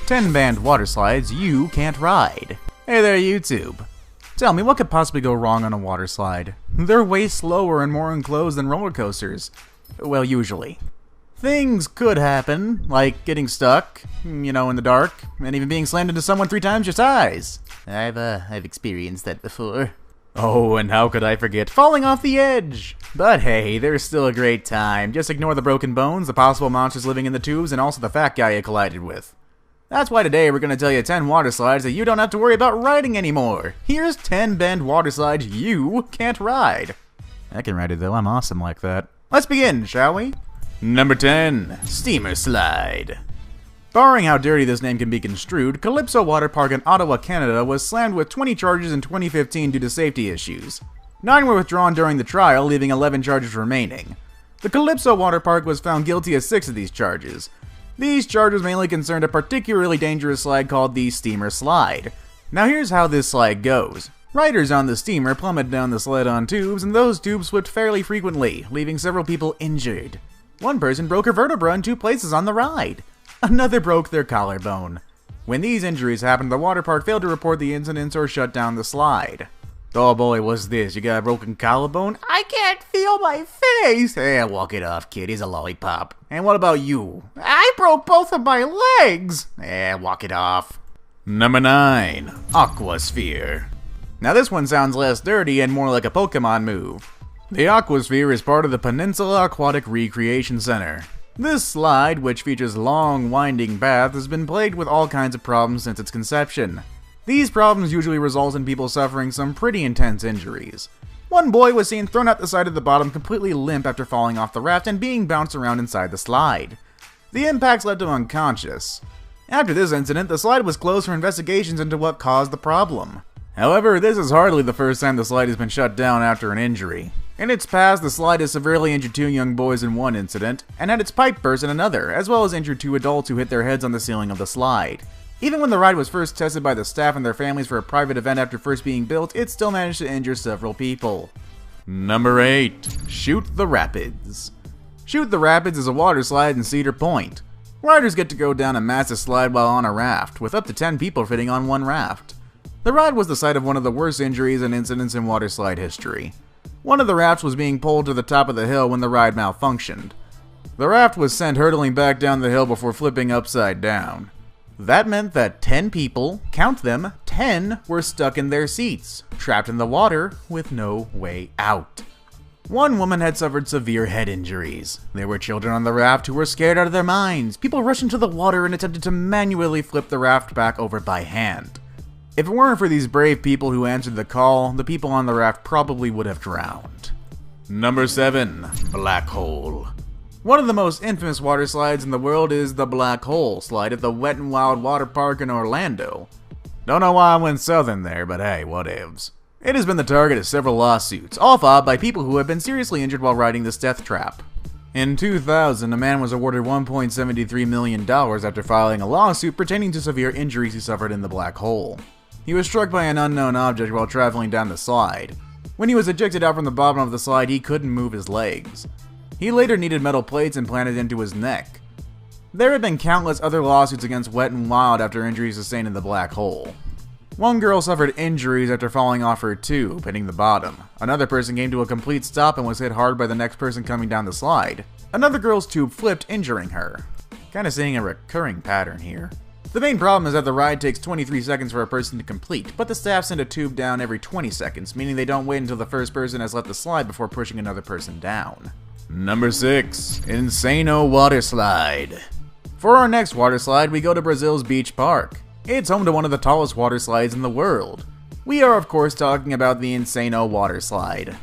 10 banned water slides you can't ride. Hey there, YouTube. Tell me, what could possibly go wrong on a water slide? They're way slower and more enclosed than roller coasters. Well, usually. Things could happen, like getting stuck, in the dark, and even being slammed into someone 3 times your size. I've experienced that before. Oh, and how could I forget falling off the edge? But hey, there's still a great time. Just ignore the broken bones, the possible monsters living in the tubes, and also the fat guy you collided with. That's why today we're going to tell you 10 water slides that you don't have to worry about riding anymore. Here's 10 banned water slides you can't ride. I can ride it though, I'm awesome like that. Let's begin, shall we? Number 10. Steamer Slide. Barring how dirty this name can be construed, Calypso Water Park in Ottawa, Canada was slammed with 20 charges in 2015 due to safety issues. 9 were withdrawn during the trial, leaving 11 charges remaining. The Calypso Water Park was found guilty of 6 of these charges. These charges mainly concerned a particularly dangerous slide called the Steamer Slide. Now here's how this slide goes. Riders on the steamer plummet down the sled on tubes, and those tubes slipped fairly frequently, leaving several people injured. One person broke a vertebra in 2 places on the ride. Another broke their collarbone. When these injuries happened, the water park failed to report the incidents or shut down the slide. Oh boy, what's this? You got a broken collarbone? I can't feel my face! Walk it off, kid. Here's a lollipop. And what about you? I broke both of my legs! Walk it off. Number 9. Aquasphere. Now this one sounds less dirty and more like a Pokemon move. The Aquasphere is part of the Peninsula Aquatic Recreation Center. This slide, which features long, winding paths, has been plagued with all kinds of problems since its conception. These problems usually result in people suffering some pretty intense injuries. One boy was seen thrown out the side of the bottom completely limp after falling off the raft and being bounced around inside the slide. The impacts left him unconscious. After this incident, the slide was closed for investigations into what caused the problem. However, this is hardly the first time the slide has been shut down after an injury. In its past, the slide has severely injured 2 young boys in one incident, and had its pipe burst in another, as well as injured 2 adults who hit their heads on the ceiling of the slide. Even when the ride was first tested by the staff and their families for a private event after first being built, it still managed to injure several people. Number 8. Shoot the Rapids. Shoot the Rapids is a water slide in Cedar Point. Riders get to go down a massive slide while on a raft, with up to 10 people fitting on one raft. The ride was the site of one of the worst injuries and incidents in water slide history. One of the rafts was being pulled to the top of the hill when the ride malfunctioned. The raft was sent hurtling back down the hill before flipping upside down. That meant that 10 people, count them, 10, were stuck in their seats, trapped in the water with no way out. One woman had suffered severe head injuries. There were children on the raft who were scared out of their minds. People rushed into the water and attempted to manually flip the raft back over by hand. If it weren't for these brave people who answered the call, the people on the raft probably would have drowned. Number 7. Black Hole. One of the most infamous water slides in the world is the Black Hole slide at the Wet n Wild Water Park in Orlando. Don't know why I went southern there, but hey, whatevs. It has been the target of several lawsuits, all filed by people who have been seriously injured while riding this death trap. In 2000, a man was awarded $1.73 million after filing a lawsuit pertaining to severe injuries he suffered in the Black Hole. He was struck by an unknown object while traveling down the slide. When he was ejected out from the bottom of the slide, he couldn't move his legs. He later needed metal plates implanted into his neck. There have been countless other lawsuits against Wet n Wild after injuries sustained in the Black Hole. One girl suffered injuries after falling off her tube, hitting the bottom. Another person came to a complete stop and was hit hard by the next person coming down the slide. Another girl's tube flipped, injuring her. Kinda seeing a recurring pattern here. The main problem is that the ride takes 23 seconds for a person to complete, but the staff send a tube down every 20 seconds, meaning they don't wait until the first person has left the slide before pushing another person down. Number 6. Insano Water Slide. For our next water slide, we go to Brazil's Beach Park. It's home to one of the tallest water slides in the world. We are of course talking about the Insano Water Slide.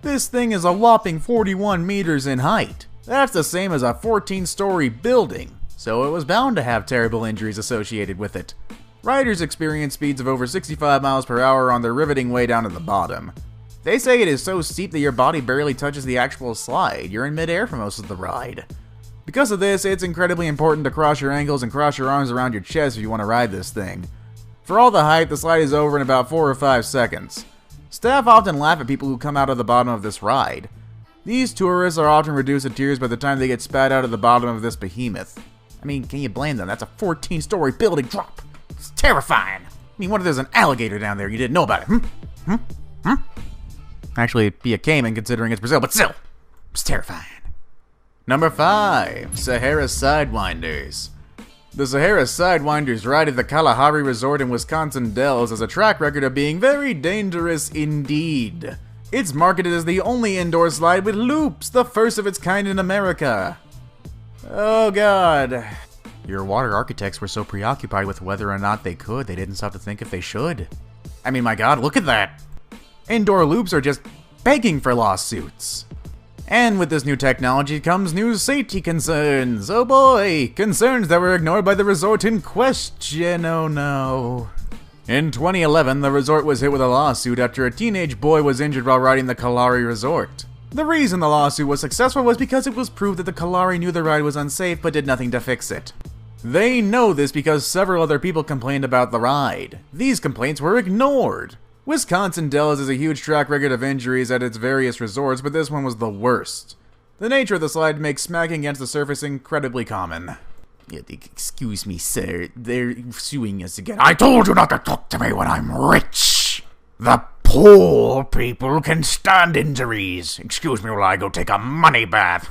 This thing is a whopping 41 meters in height. That's the same as a 14-story building, so it was bound to have terrible injuries associated with it. Riders experience speeds of over 65 miles per hour on their riveting way down to the bottom. They say it is so steep that your body barely touches the actual slide. You're in midair for most of the ride. Because of this, it's incredibly important to cross your ankles and cross your arms around your chest if you want to ride this thing. For all the hype, the slide is over in about 4 or 5 seconds. Staff often laugh at people who come out of the bottom of this ride. These tourists are often reduced to tears by the time they get spat out of the bottom of this behemoth. I mean, can you blame them? That's a 14-story building drop. It's terrifying. I mean, what if there's an alligator down there you didn't know about it? Actually, it'd be a caiman considering it's Brazil, but still, it's terrifying. Number 5, Sahara Sidewinders. The Sahara Sidewinders ride at the Kalahari Resort in Wisconsin Dells has a track record of being very dangerous indeed. It's marketed as the only indoor slide with loops, the first of its kind in America. Oh god. Your water architects were so preoccupied with whether or not they could, they didn't stop to think if they should. I mean, my god, look at that! Indoor loops are just begging for lawsuits. And with this new technology comes new safety concerns. Oh boy, concerns that were ignored by the resort in question, oh no. In 2011, the resort was hit with a lawsuit after a teenage boy was injured while riding the Kalahari Resort. The reason the lawsuit was successful was because it was proved that the Kalahari knew the ride was unsafe but did nothing to fix it. They know this because several other people complained about the ride. These complaints were ignored. Wisconsin Dells has a huge track record of injuries at its various resorts, but this one was the worst. The nature of the slide makes smacking against the surface incredibly common. Excuse me, sir. They're suing us again. I told you not to talk to me when I'm rich! The poor people can stand injuries. Excuse me while I go take a money bath.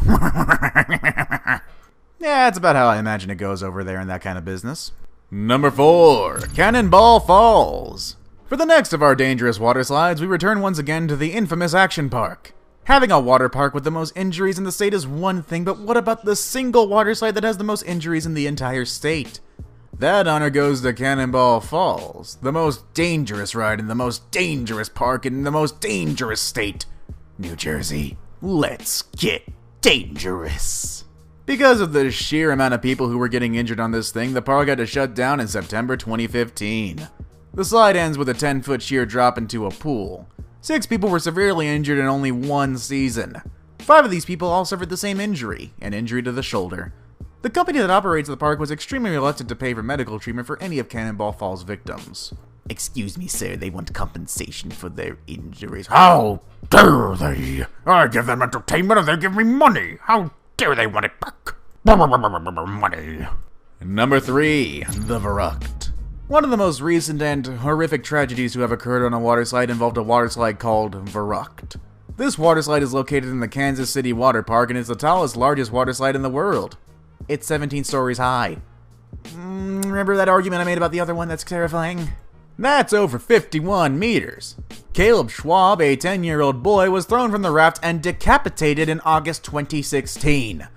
Yeah, that's about how I imagine it goes over there in that kind of business. Number 4, Cannonball Falls. For the next of our dangerous water slides, we return once again to the infamous Action Park. Having a water park with the most injuries in the state is one thing, but what about the single water slide that has the most injuries in the entire state? That honor goes to Cannonball Falls, the most dangerous ride in the most dangerous park in the most dangerous state, New Jersey. Let's get dangerous. Because of the sheer amount of people who were getting injured on this thing, the park had to shut down in September 2015. The slide ends with a 10-foot sheer drop into a pool. 6 people were severely injured in only one season. 5 of these people all suffered the same injury, an injury to the shoulder. The company that operates the park was extremely reluctant to pay for medical treatment for any of Cannonball Falls' victims. Excuse me, sir, they want compensation for their injuries. How dare they? I give them entertainment and they give me money. How dare they want it back? Money. Number 3, the Verrucht. One of the most recent and horrific tragedies to have occurred on a water slide involved a water slide called Verrucht. This water slide is located in the Kansas City Water Park and is the tallest, largest water slide in the world. It's 17 stories high. Remember that argument I made about the other one that's terrifying? That's over 51 meters. Caleb Schwab, a 10-year-old boy, was thrown from the raft and decapitated in August 2016.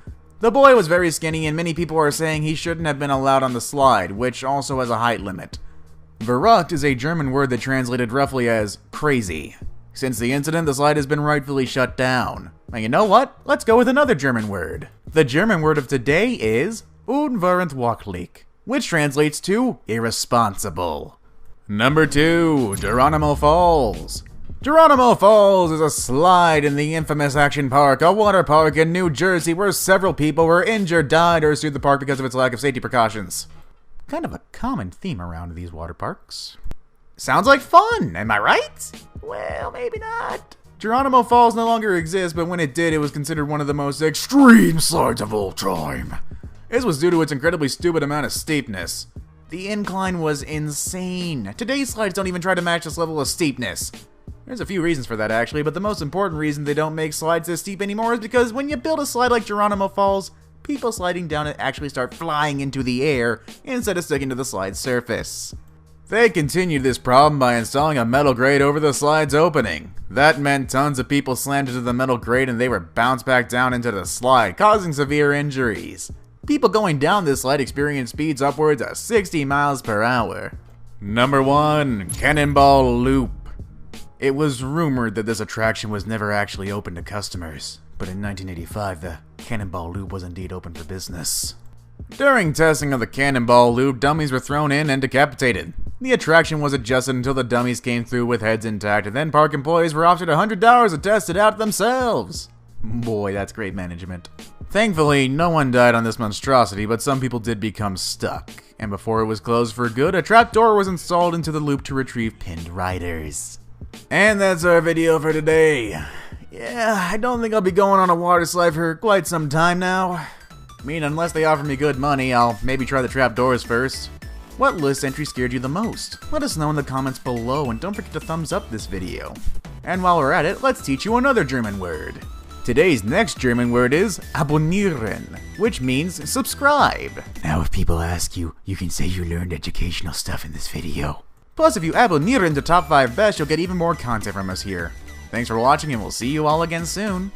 The boy was very skinny and many people are saying he shouldn't have been allowed on the slide, which also has a height limit. Verrucht is a German word that translated roughly as crazy. Since the incident, the slide has been rightfully shut down. And you know what? Let's go with another German word. The German word of today is unverantwortlich, which translates to irresponsible. Number 2, Geronimo Falls. Geronimo Falls is a slide in the infamous Action Park, a water park in New Jersey where several people were injured, died, or sued the park because of its lack of safety precautions. Kind of a common theme around these water parks. Sounds like fun, am I right? Well, maybe not. Geronimo Falls no longer exists, but when it did, it was considered one of the most extreme slides of all time. This was due to its incredibly stupid amount of steepness. The incline was insane. Today's slides don't even try to match this level of steepness. There's a few reasons for that actually, but the most important reason they don't make slides this steep anymore is because when you build a slide like Geronimo Falls, people sliding down it actually start flying into the air instead of sticking to the slide's surface. They continued this problem by installing a metal grate over the slide's opening. That meant tons of people slammed into the metal grate and they were bounced back down into the slide, causing severe injuries. People going down this slide experienced speeds upwards of 60 miles per hour. Number 1, Cannonball Loop. It was rumored that this attraction was never actually open to customers, but in 1985 the Cannonball Loop was indeed open for business. During testing of the Cannonball Loop, dummies were thrown in and decapitated. The attraction was adjusted until the dummies came through with heads intact, and then park employees were offered $100 to test it out themselves. Boy, that's great management. Thankfully, no one died on this monstrosity, but some people did become stuck. And before it was closed for good, a trapdoor was installed into the loop to retrieve pinned riders. And that's our video for today. Yeah, I don't think I'll be going on a water slide for quite some time now. I mean, unless they offer me good money, I'll maybe try the trapdoors first. What list entry scared you the most? Let us know in the comments below, and don't forget to thumbs up this video. And while we're at it, let's teach you another German word. Today's next German word is abonnieren, which means subscribe. Now if people ask you, you can say you learned educational stuff in this video. Plus, if you abonnieren to Top 5 Best, you'll get even more content from us here. Thanks for watching, and we'll see you all again soon.